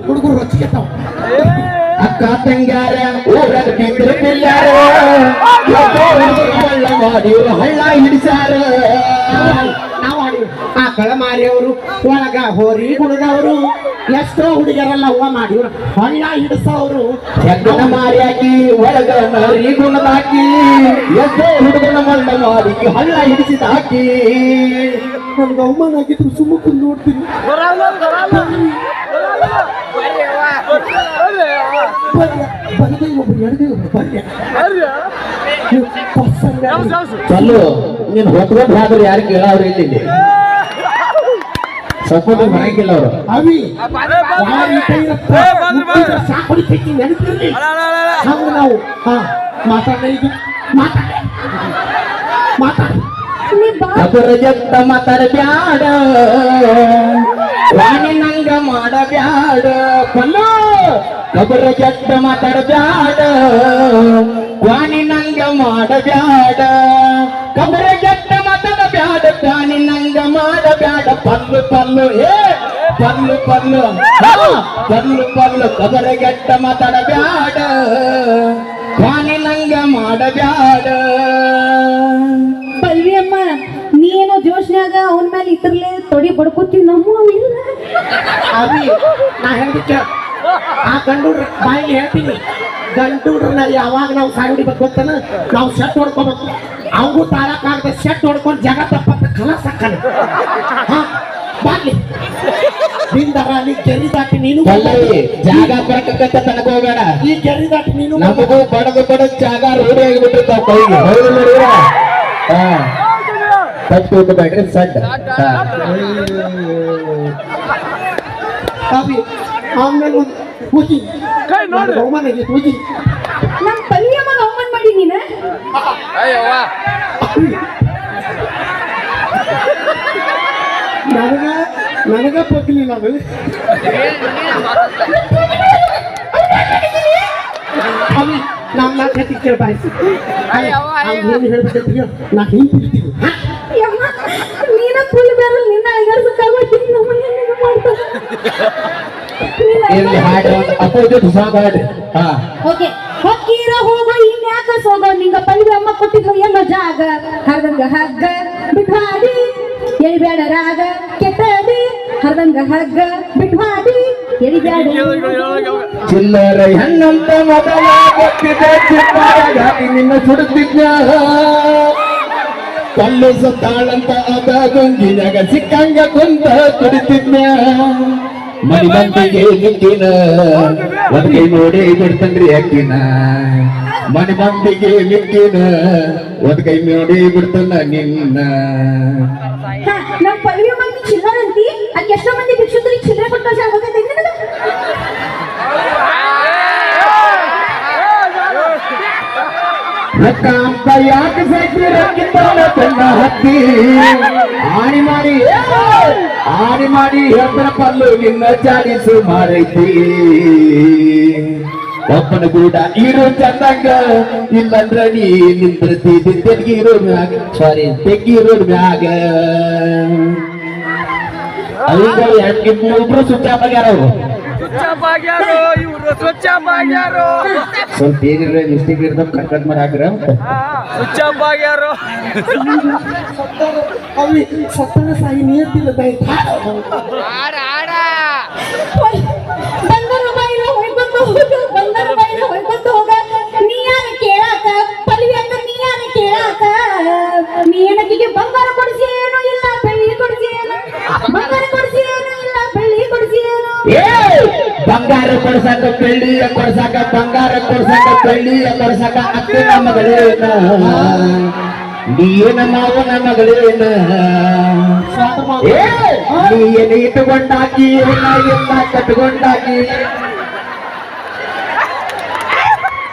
ಹುಡುಗರು ರಚಿಕೆತಾವ ಅಕ್ಕ ತಂಗಾರ ಊರಾಗ ಬಿದ್ರು ಬಿಲ್ಲಾರ ಹಳ್ಳ ಮಾಡಿ ಹಳ್ಳ ಹಿಡಿಸಾರ ನಾವು ಆಡಿವಿ ಆ ಕಳಮಾರಿಯವರು ಒಳಗ ಹೋರಿ ಗುಣದವರು ಎಷ್ಟೋ ಹುಡುಗರೆಲ್ಲ ಹೂವ ಮಾಡಿವ್ರು ಹಳ್ಳ ಹಿಡಿಸೋರು ಹೆಗ್ಗಣ ಮಾರಿ ಹಾಕಿ ಒಳಗ ಮಾರಿ ಗುಣದಾಕಿ ಎಷ್ಟೋ ಹುಡುಗನ ಮಳ್ಳ ಮಾಡಿ ಹಳ್ಳ ಹಿಡಿಸಿದ ಹಾಕಿ ನನ್ಗೆ ಅವಮಾನ ಆಗಿದ್ರು ಸುಮ್ಮ ಕುಂದು ನೋಡ್ತೀನಿ ಬರದೇ ಒಬ್ರು ಎಡದೇ ಒಬ್ರು ಚಲ್ಲು ನೀನ್ ಹೊತ್ಕೊಂಡು ಹೋದ್ರೆ ಯಾರು ಕೇಳವ್ರು ಇಲ್ಲಿ ಸಪೋರ್ಟ್ ಮಾಡಂಗಿಲ್ಲ ಅವರು ಅವಿ ಸಾಕಡಿ ತೆಕ್ಕಿ ನೆನಪಿರ್ಲಿ ಹಂಗ ನಾವು ಮಾತಾಡಿದ್ದು ಮಾತಾಡಿ ಕಬರ ಜತ್ತ ಮಾತಾಡಬ್ಯಾಡ ವಾಣಿ ನಂಗ ಮಾಡಬ್ಯಾಡ ಪಲ್ಲು ಕಬರ ಜತ್ತ ಮಾತಾಡಬ್ಯಾಡ ವಾಣಿ ನಂಗ ಮಾಡಬ್ಯಾಡ ಕಬರ ಜತ್ತ ಮಾತಾಡಬ್ಯಾಡ ವಾಣಿ ನಂಗ ಮಾಡಬ್ಯಾಡ ಪಲ್ಲು ಪಲ್ಲು ಪಲ್ಲು ಪಲ್ಲು ಪಲ್ಲು ಪಲ್ಲು ಕಬರ ಜತ್ತ ಮಾತಾಡಬ್ಯಾಡ ವಾಣಿ ನಂಗ ಮಾಡಬ್ಯಾಡ ಪಲ್ವಿಯಮ್ಮ ನೀನು ಜೋಶ್ನ್ಯಾಗ ಅವನ ಮೇಲೆ ಇದ್ರಲ್ಲೇ ತೊಡಿ ಬಡ್ಕೋತೀವಿ ನಮ್ಮ ಇಲ್ಲ ಅವಿ ನಾ ಹೇಳ್ಬಿಟ್ಟೆ ಆ ಗಂಡುಡ್ರ ಬಾಯಿಗೆ ಹೇಳ್ತೀನಿ ಗಂಡುಡ್ರನ್ನ ಯಾವಾಗ ನಾವು ಸಾಗುಡಿ ಗೊತ್ತಾನ ನಾವು ಶೆಟ್ ಹೊಡ್ಕೋಬೇಕು ಅವಂಗೂ ತಾಳಕ್ಕಾಗದೆ ಶೆಟ್ ಹೊಡ್ಕೊಂಡು ಜಗ ತಪ್ಪತ್ತ ಕಲಸ ಹಾಕಲ್ಲ ಬಾಗ್ಲಿ ಬಿಂದರಾಲಿ ಕೆರಿ ದಾಟಿ ನೀನು ಜಾಗ ಬರಕತ್ತ ತನಕ ಹೋಗಬೇಡ ಈ ಕೆರಿ ದಾಟಿ ನೀನು ನಮಗೂ ಬಡದು ಜಾಗ ರೂಢಿ ಆಗಿಬಿಟ್ಟಿರ್ತಾವ ಕೈಗೆ ಹೌದು ನೋಡಿದ್ರ ತಪ್ಪು ಬ್ಯಾಟ್ರಿ ಸಡ್ ಅವಿ ಆಮೇಲೆ ಒಂದು ಪೂಜಿ ಬಹುಮಾನಿಗೆ ಪೂಜಿ ನಮ್ಮ ಪಲ್ವಿಯಮ್ಮನ ಅವಮಾನ ಮಾಡಿ ನೀನು ನನಗ ಪಗ್ಲಿಲ್ಲ ಅದು ಅವಿ ನಮ್ಮ ಕತಿ ಕೇಳ್ಬಾಯ್ತು ಏನು ಹೇಳ್ಬಿಟ್ಟಿರ್ತೀಯ ನಾ ಹಿಂತಿರ್ತೀವಿ ನೀನ ಫುಲ್ ಬೇರೆ ನಿನ್ನ ಐಗಾರ್ಸಕ್ಕಾಗ್ಬಿಟ್ಟು ನಮ್ಮ ಮನೆಯಲ್ಲಿ ಮಾಡ್ತಾರೆ ಅಪೋಸಿಟ್ ಸಾಂಗ್ ಹಾಡಿ ಓಕೆ ಹೊಕ್ಕೀರ ಹೋಗೋ ಇನ್ಯಾಕ ಸೋಗೋ ನಿಂಗ ಪಲ್ವಿ ಅಮ್ಮ ಕೊಟ್ಟಿದ್ರು ಏನೋ ಜಾಗ ಹರ್ದಂಗ ಹಗ್ಗ ಬಿಟ್ವಾಡಿ ಎಳಿಬೇಡ ರಾಗ ಕೆಟ್ಟದಿ ಹರ್ದಂಗ ಹಗ್ಗ ಬಿಟ್ವಾಡಿ ಎಳಿಬೇಡ ಚಿಲ್ಲರ ಹೆಣ್ಣಂತ ಮೊದಲ ಗೊತ್ತಿದೆ ಚಿಪ್ಪಾಗಿ ನಿನ್ನ ಸುಡುತ್ತಿದ್ದ ಕಲ್ಲು ಸತ್ತಾಳಂತ ಅದ ಗುಂಗಿನಾಗ ಸಿಕ್ಕಂಗ ಕುಂತ ತುಡಿತಿದ್ನ ಮನಿ ಮಂದಿಗೆ ಮಿಕ್ಕಿನ ಒಂದ್ ಕೈ ನೋಡಿ ಬಿಡ್ತನ್ರಿ ಅಕ್ಕಿನ ಮನಿ ಮಂದಿಗೆ ಮಿಕ್ಕಿನ ಒಂದ್ ಕೈ ನೋಡಿ ಬಿಡ್ತಾನ ನಿನ್ನ ನಮ್ಮ ಪಲ್ವಿ ಮಂದಿ ಚಿಲ್ಲರ್ ಅಂತಿ ಅಲ್ಲಿ ಎಷ್ಟೋ ಮಂದಿ ಭಿಕ್ಷುಕರಿಗೆ ಚಿಲ್ಲರೆ ಕೊಟ್ಟು ಸಾಕಾಗೈತೆ ರೊಕ್ಕ ಅಂತ ಯಾಕೆ ಸೈಕಿ ರೊಕ್ಕಿದ್ದಾನ ತನ್ನ ಹತ್ತಿ ಆಣಿ ಮಾಡಿ ಹೆಸರ ಪಲ್ಲು ನಿನ್ನ ಚಾಡಿಸು ಮಾಡೈತಿ ಒಬ್ಬನ ಕೂಡ ಇರೋ ಚಂದಂಗ ಇಲ್ಲಂದ್ರ ನೀ ನಿಂದ್ರತಿ ತೆಗ್ಗಿರೋ ಮ್ಯಾಗ ತೆಗ್ಗಿರೋ ಮ್ಯಾಗ ಅಲ್ಲಿಗಳು ಇಬ್ರು ಸುತ್ತ ಆಗ್ಯಾರ ಅವರು ಸ್ವಲ್ಪ ಏನಿಲ್ಲ ಮಿಸ್ಟೇಕ್ ಇರ್ತಾವ ಕಟ್ ಮಾಡಿ ಹಾಕ್ರ ಅವಿ ಸತ್ತನ ಸಾಯಿ ನಿಯತ್ತಿಲ್ಲ ಬಂದರ ಬಾಯಿನ ಹೊಯ್ಕೊಂಡು ಹೋಗ ಬಂದರ ಬಾಯಿನ ಹೊಯ್ಕೊಂಡು ಹೋಗ ನೀ ಯಾರ ಕೇಳಾಕ ಪಲ್ವಿ ಅಂತ ನೀ ಯಾರ ಕೇಳಾಕ ನೀ ಏನಕ್ಕಿಗೆ ಬಂಗಾರ ಕೊಡಿಸಿ ಏನೂ ಇಲ್ಲ ಬೆಳ್ಳಿ ಕೊಡಿಸಿ ಏನು ಬಂಗಾರ ಕೊಡಿಸಿ ಏನೂ ಇಲ್ಲ ಬೆಳ್ಳಿ ಕೊಡಿಸಿ ಏನು ಬಂಗಾರ ಕೊಡ್ಸಾಕ ಬೆಳ್ಳಿಯ ಕೊಡ್ಸಾಕ ಬಂಗಾರ ಕೊಡ್ಸಾಕ ಬೆಳ್ಳಿಯ ಕೊಡ್ಸಾಕ ಅತ್ತಿನ ಮಗಳೇನ ನೀನ ಮಾವನ ಮಗಳೇನ ನೀನ ಇಟ್ಟುಕೊಂಡಾಕಿ ಎಲ್ಲ ಕಟ್ಕೊಂಡಾಕಿ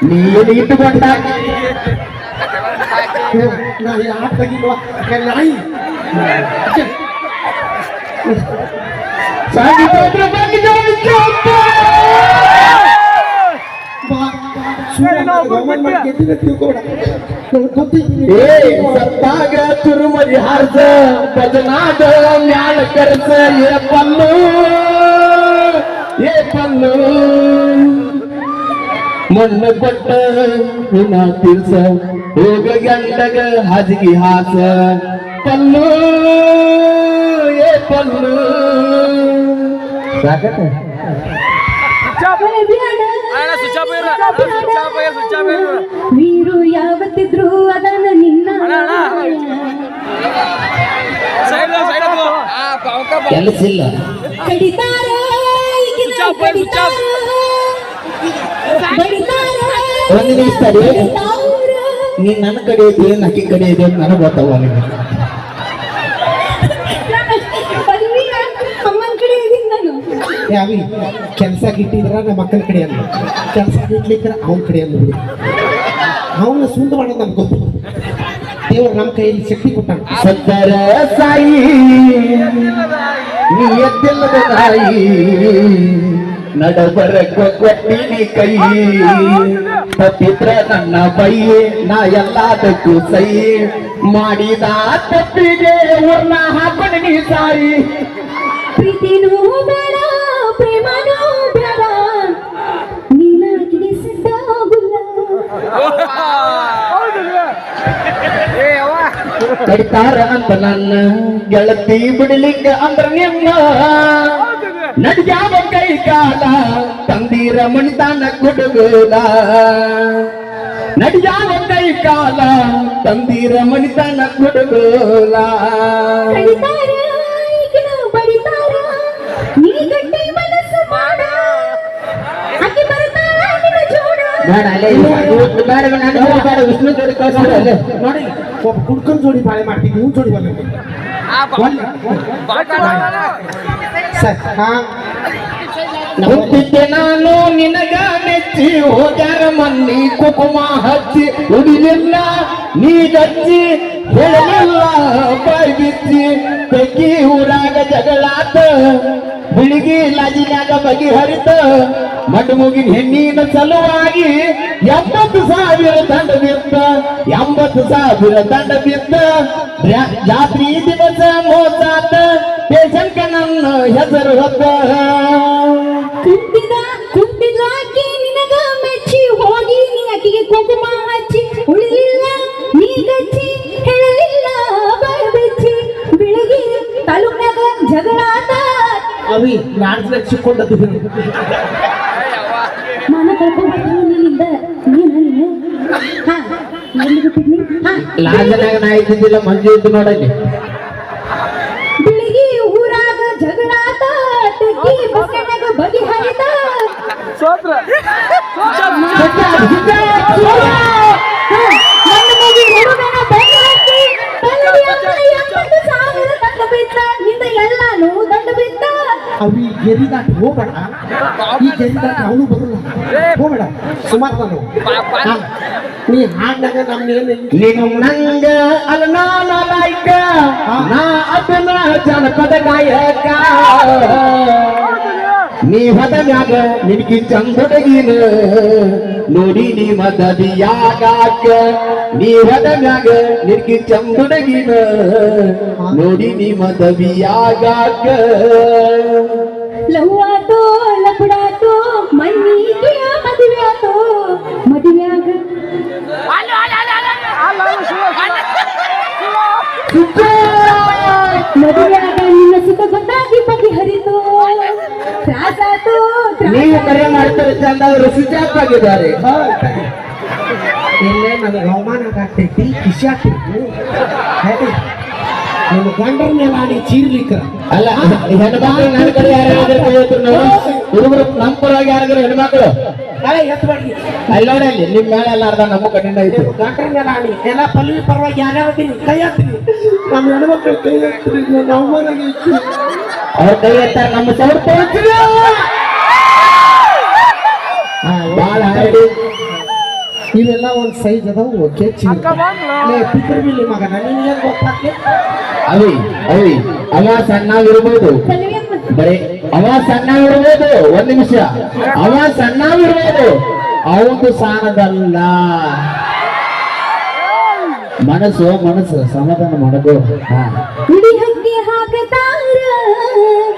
ನೀನು ಇಟ್ಟುಕೊಂಡಾಕಿ ನಾ ಯಾಕೆ ತೆಗಿಲ್ವಾ ನಾಯಿ ಸತ್ತಾಗ ಚುರುಮರಿ ಹಾರ್ಸ ಭಜನಾದ ಮ್ಯಾಲ ಕರ್ಸ ಪಲ್ಲು ಪಲ್ಲು ಮಣ್ಣು ಕೊಟ್ಟ ಋಣ ತೀರ್ಸ ಹೋಗ ಗಂಡಗ ಹಾಸಿಗೆ ಹಾಸ ಪಲ್ಲು ಏ ಪಲ್ಲು ಸಾಕತ್ತ ವೀರು ಯಾವತ್ತಿದ್ರು ಅದನ್ನ ನಿನ್ನ ಕೆಲಸ ಇಲ್ಲ ಕಡಿತಾರ ಒಂದು ನಿಮಿಷ ತಡಿ. ನೀನ್ ನನ್ನ ಕಡೆ ಇದೆ ನಕ್ಕಿ ಕಡೆ ಇದೆ ಅಂತ ನನಗೆ ಗೊತ್ತಾವ ಅಮ್ಮನ ಕಡೆ ಇದೀನಿ ನಾನು. ಯಾವಿ ಕೆಲಸ ಗಿಟ್ಟಿದ್ರ ನಮ್ಮ ಮಕ್ಕಳ ಕಡೆ ಅಲ್ಲ, ಕೆಲಸ ಗಿಟ್ಲಿಕ್ಕಿರ ಅವನ ಕಡೆ ಅಲ್ಲ. ಅವನ ಸುಂದ ಮಾಡೋದು ನಮ್ಗೆ ಗೊತ್ತು. ದೇವರು ನಮ್ಮ ಕೈಯಲ್ಲಿ ಶಕ್ತಿ ಕೊಟ್ಟಾನ. ಸತ್ತರ ಸಾಯಿ ನೀ ಎದ್ದೆಲ್ಲದ ನಾಯಿ ನಡಬರ ಕೊಟ್ಟಿನಿ ಕೈ ತಪ್ಪಿದ್ರ ನನ್ನ ಬೈ ನಾ ಎಲ್ಲದಕ್ಕೂ ಸೈ ಮಾಡಿದ ತಪ್ಪಿಗೆ ಊರ್ನ ಹಾಕೊಂಡು ನೀ ಸಾರಿ ಪ್ರೀತಿನೂ ಬೇಡ ಪ್ರೇಮನೂ ಬೇಡ ನೀನಾಗಿಗೆ ಸಿದ್ಧಾಗುಲ್ಲ. ಕಡಿತಾರ ಅಂತ ನನ್ನ ಗೆಳತಿ ಬಿಡಲಿಕ್ಕ ಅಂದ್ರ ನಿಮ್ಮ ನಡ್ಯಾವ ಕೈ ಕಾಲ ತಂದೀರ ಮಣಿತಾನ ಕೊಡುಗೋಲ ನಡ್ಯಾವ ಕೈ ಕಾಲ ತಂದೀರ ಮಣಿತಾನ ಕೊಡುಗೋಲ ಕಡಿತಾರ ಈಗಿನ ಬಡಿತಾರ ನೀ ಗಟ್ಟಿ ಮನಸ್ಸು ಮಾಡ ಆಕೆ ಬರ್ತಾಳ ನಿನ್ನ ಜೋಡ. ಬೇಡ ಅಲ್ಲೇ ಬೇಡ ಬೇಡ ವಿಷ್ಣು ಜೋಡಿ ಕಳ್ಸ್ಬಿಡು ಅಲ್ಲೇ. ನೋಡಿ ಒಬ್ಬ ಕುಡ್ಕೊಂಡ್ ಜೋಡಿ ಬಾಳೆ ಮಾಡ್ತೀವಿ, ನೀವು ಜೋಡಿ ಬಲ್ಲ ಸರ್. ಹಾ ಹುಟ್ಟಿದ್ದೆ ನಾನು ನಿನಗ ಮೆಚ್ಚಿ ಹೋಗ್ಯಾರ ಮನ್ನಿ ಕುಕುಮ ಹಚ್ಚಿ ಉಡಿಲಿಲ್ಲ ನೀ ಗಚ್ಚಿ ಹೇಳಲಿಲ್ಲ ಬಾಯ್ ಬಿಚ್ಚಿ ತೆಗಿ ಊರಾಗ ಜಗಳಾತ ಬಿಳಿಗಿ ಲಾಜಿನ್ಯಾಗ ಬಗೆಹರಿತ ಮಡ್ ಮುಗಿನ ಹೆಣ್ಣಿನ ಸಲುವಾಗಿ 80,000 ದಂಡ ಬಿತ್ತ 80,000 ದಂಡ ಬಿತ್ತ ಜಾತ್ರಿ ದಿವಸ ಮೋಸಾತ ಪೇಶಂಕ ನನ್ನ ಹೆಸರು ಹೊತ್ತ ಕುಂತಿದ ಆಕೆ ನಿನಗ ಮೆಚ್ಚಿ ಹೋಗಿ ನೀ ಆಕೆಗೆ ಕುಂಕುಮ ಹಚ್ಚಿ ಉಳಿಲಿಲ್ಲ ನೀ ಗಚ್ಚಿ ಹೇಳಲಿಲ್ಲ ಬಾಯ್ ಬೆಚ್ಚಿ ಬೆಳಗ್ಗೆ ತಾಲೂಕ್ನಾಗ ಜಗಳಾಟ ಅವಿ ಲಾಡ್ಜ್ನಾಗ ಸಿಕ್ಕೊಂಡದ್ದು ಮಾನ ಕಳ್ಕೊಂಡ್ಬಿಟ್ಟು ನಿನ್ನಿಂದ ನೀನು ಹಾ ಎಲ್ಲಿ ಬಿಟ್ಟಿದ್ನಿ ಹಾ ಲಾಜನಾಗ ನಾ ಇದ್ದಿದ್ದಿಲ್ಲ ಮಂಜು ಇದ್ದು ನೋಡಲ್ಲಿ ಬೆಳಿಗ್ಗೆ ಊರಾಗ ಜಗಳಾಟ ತೆಗಿ ಬಸ್ಕನ್ಯಾಗ ಬಗೆಹರಿತ ನನ್ನ ಮಗಿ ಹುಡುಗನ ಬೆನ್ನತ್ತಿ ತಲೆಯ 80,000 ದಂಡ ಬಿದ್ದ ನಿಂದ ಎಲ್ಲಾನು ದಂಡ ಬಿದ್ದ. ಅವಿ ಗೆರಿದಾಟಿ ಹೋಗ್ಬೇಡ, ಈ ಗೆರಿದಾಟಿ ಅವನು ಬರಲ್ಲ, ಹೋಗ್ಬೇಡ ಸುಮಾರು ನಾನು. ನೀ ಹಾಡ್ನಾಗ ನಮ್ನೇನು ನೀನು ನಂಗ ಅಲ್ಲ ನಾನ ನಾಯ್ಕ ನಾ ಅದನ್ನ ಜನಪದ ಗಾಯಕ ನೀ ಹೊದ ಮ್ಯಾಗ ನಿನಗಿ ಚಂದೊಡಗಿನ ನೋಡಿ ನೀ ಮದದಿಯಾಗಾಕ ನೀ ಹೊದ ಮ್ಯಾಗ ನಿನಗಿ ಚಂದೊಡಗಿನ ನೋಡಿ ನೀ ಮದವಿಯಾಗಾಕ ಲವ್ವಾತೋ ಲಪಡಾತೋ ಮಣ್ಣಿಗೆ ಮದುವೆಯಾತೋ ಮದುವೆಯಾಗ ಮದುವೆಯಾಗ ನಿನ್ನ ಸುಖ ಗೊತ್ತಾಗಿ ಬಗೆಹರಿತು ತ್ರಾಸಾತೋ ನೀವು ಕರೆ ಮಾಡ್ತಾರೆ ಚಂದ ಅವರು ಸ್ವಿಚ್ ಆಗಿದ್ದಾರೆ ಇಲ್ಲೇ ನನಗೆ ಅವಮಾನ ಆಗ್ತೈತಿ, ಖುಷಿ ಆಗ್ತೈತಿ. ಹೇಳಿ ನಿಮ್ಮ ಗಂಡರ ಮೇಲೆ ಆಡಿ ಚೀರ್ಲಿಕ್ಕ ಅಲ್ಲ ಹೆಣ್ಮಕ್ಳು ನನ್ನ ಕಡೆ ಯಾರು ಹುಡುಗರು ನಮ್ಮ ಪರವಾಗಿ ಯಾರಾದ್ರು ಹೆಣ್ಮಕ್ಳು ಎತ್ತಬೇಡಿ. ಅಲ್ಲಿ ನೋಡಲ್ಲಿ ನಿಮ್ ಮೇಲೆ ಎಲ್ಲ ಅರ್ಧ ನಮ್ಮ ಕಡೆಯಿಂದ ಐತಿ ಗಂಡರ ಮೇಲೆ ಆಡಿ ಎಲ್ಲ ಪಲ್ವಿ ಪರವಾಗಿ ಯಾರ್ಯಾವ್ತೀನಿ ಕೈ ಹಾಕ್ತೀನಿ. ನಮ್ಮ ಹೆಣ್ಮಕ್ಳು ಕೈ ಹಾಕ್ತೀನಿ, ನನ್ನ ಅವಮಾನ ಆಗೈತಿ. ಅವ್ರ ಕೈ ಎತ್ತಾರೆ ನಮ್ಮ ಸೌಡ್ ತೋರಿಸಿದ್ರು ಬಾಳ ಹಾಡಿ ಇವೆಲ್ಲ ಒಂದು ಸೈಜ್ ಅದಾವ. ಓಕೆ ಪಿತೃಬಿಲಿ ಮಗನ ನೀನ್ ಏನ್ ಗೊತ್ತಾಗ್ಲಿ. ಅವಿ ಅವಿ ಅವ ಸಣ್ಣವಿರ್ಬೋದು ಬರೀ ಅವ ಸಣ್ಣವಿರ್ಬೋದು ಒಂದ್ ನಿಮಿಷ ಅವ ಸಣ್ಣವಿರ್ಬೋದು ಅವನು ಸಾಣದಲ್ಲ. ಮನಸ್ಸು ಮನಸ್ಸು ಸಮಾಧಾನ ಮಾಡಬೇಕು. ಹುಡಿ ಹಕ್ಕಿ ಹಾಕತಾರ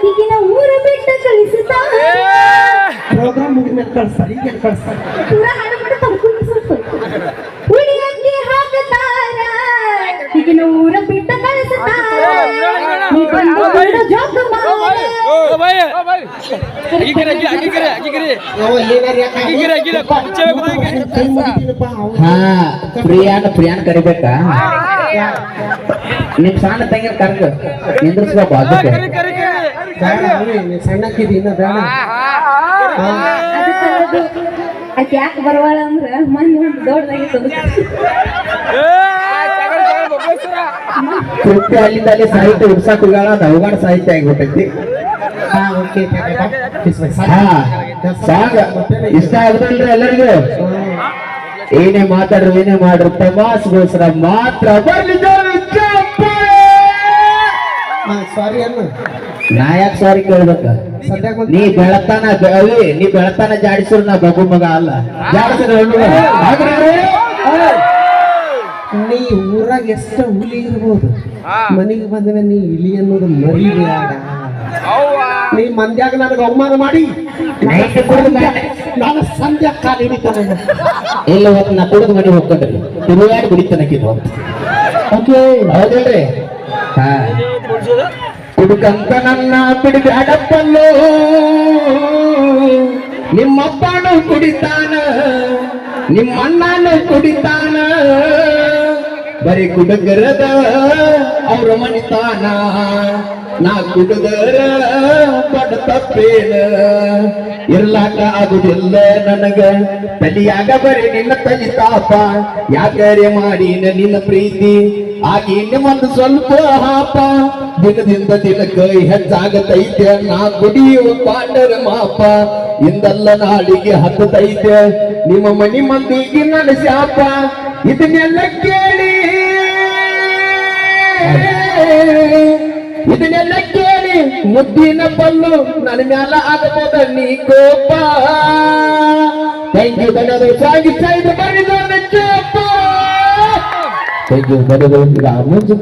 ಈಗಿನ ಊರು ಬಿಟ್ಟು ಕಳಿಸುತ್ತಾರ ಪ್ರೋಗ್ರಾಮ್ ಮುಗಿದ್ಮೇಲೆ ಕಳಿಸ್ತಾರೆ ಈಗ ಕಳಿಸ್ತಾರೆ ಪೂರ ಹಾಡು ಬಿಟ್ಟು ತಮ್ಕೊಂಡು ಸ್ವಲ್ಪ ಉಳಿಯಕ್ಕೆ ಹಾಕತಾರ ಈಗಿನ ಊರ ಬಿಟ್ಟ ಕಳಿಸ್ತಾರ ನೀ ಬಂದು ದೊಡ್ಡ ಜೋಕ ಮಾರ ಕೈ ಮುಗಿತೀನಪ್ಪ ಅವ್ನು. ಹಾ ಪ್ರಿಯಾನ್ ಕರಿಬೇಕಾ ನಿಮ್ ಸಣ್ಣ ತಂಗಿ ಕರ್ಕ ನಿಂದ್ರಿಸ್ಬೇಕು ಅದಕ್ಕೆ ಬೇಡ ನೀ ಸಣ್ಣಕ್ಕಿದಿ ಇನ್ನ ಬೇಡ ಆಕೆ ಯಾಕೆ ಬರವಾಳ ಅಂದ್ರ ಮನೆ ಒಂದು ದೊಡ್ಡದಾಗಿತ್ತು ಕೃತ್ಯ ಅಲ್ಲಿಂದ ಅಲ್ಲಿ ಸಾಹಿತ್ಯ ಉಡ್ಸಾಕ್ ಹೋಗ್ಯಾಳ ಅದು ಅವಘಡ ಸಾಹಿತ್ಯ ಆಗಿಬಿಟ್ಟೈತಿ ಹಾ ಓಕೆ ಹಾ ಸಾಂಗ್ ಇಷ್ಟ ಆಗುದಲ್ರಿ ಎಲ್ಲರಿಗೂ ಏನೇ ಮಾತಾಡ್ರು ಏನೇ ಮಾಡ್ರು ತಮಾಸ್ಗೋಸ್ಕರ ಮಾತ್ರ ಬರ್ಲಿ ಜೋರು ಚಪ್ಪಾಳೆ. ಸಾರಿ ಅನ್ನ ನಾ ಯಾಕೆ ಸಾರಿ ಕೇಳ್ಬೇಕ ಸದ್ಯಾಗ ನೀ ಬೆಳತಾನ ನೀ ಬೆಳತಾನ ಜಾಡಿಸಿದ್ರು ನಾ ಬಗು ಮಗ ಅಲ್ಲ ಜಾಡಿಸಿದ್ರೆ ನೀ ಊರಾಗ ಎಷ್ಟ ಹುಲಿ ಇರ್ಬೋದು ಮನೆಗೆ ಬಂದ್ರೆ ನೀ ಇಲಿ ಅನ್ನೋದು ಮರಿಬೇಡ ನೀ ಮಂದ್ಯಾಗ ನನಗೆ ಅವಮಾನ ಮಾಡಿ ನಾನು ಸಂಧ್ಯಾ ಕಾಲ ಹಿಡಿತಾನೆ ಇಲ್ಲ ಇವತ್ತು ನಾ ಕುಡಿದು ಮನೆ ಹೋಗ್ಕೊಂಡ್ರಿ ತಿರುಗಾಡಿ ಬಿಡಿತನಕ್ಕಿದ್ವು ಓಕೆ ಹೌದಲ್ರಿ ಹಾ ಕುಡುಕಂತ ನನ್ನ ಬಿಡಬೇಡಪ್ಪಲ್ಲೋ ನಿಮ್ಮಪ್ಪನು ಕುಡಿತಾನ ನಿಮ್ಮಣ್ಣನು ಕುಡಿತಾನ ಬರೀ ಕುಡುಗರದ ಅವ್ರ ಮನಿತಾನ ನಾ ಕುಡುಗರ ಬಡ ತಪ್ಪೇನ ಇರ್ಲಾಕ ಆಗುದಿಲ್ಲ ನನಗ ತಲಿಯಾಗ ಬರೀ ನಿನ್ನ ತಲಿ ತಾಪ ಯಾಕರೆ ಮಾಡಿನ ನಿನ್ನ ಪ್ರೀತಿ ಆಗಿ ಒಂದು ಸ್ವಲ್ಪ ಹಾಪ ದಿನದಿಂದ ದಿನಕ್ಕೆ ಹೆಚ್ಚಾಗತೈತೆ ನಾ ಕುಡಿಯುವ ಪಾಂಡರ ಮಾಪ ಇಂದಲ್ಲ ನಾಳಿಗೆ ಹತ್ತತೈತೆ ನಿಮ್ಮ ಮನಿ ಮಂದಿಗೆ ನನ್ನ ಶಾಪ ಇದನ್ನೆಲ್ಲ ಕೇಳಿ ಮುದ್ದಿನ ಪಲ್ಲು ನನ್ನ ಮ್ಯಾಲ ಆಗಬೋದ ನೀ ಕೋಪ ಥ್ಯಾಂಕ್ ಯು ಧನ್ಯವಾದ ಸಾಗಿಸ್ತಾ ಬರಿದ ಚೋಪ ಥ್ಯಾಂಕ್ ಯು ಧನ್ಯವಾದ ಮುಂಚೆ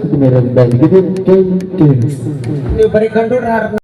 ನೀವು ಬರೀ ಗಂಡು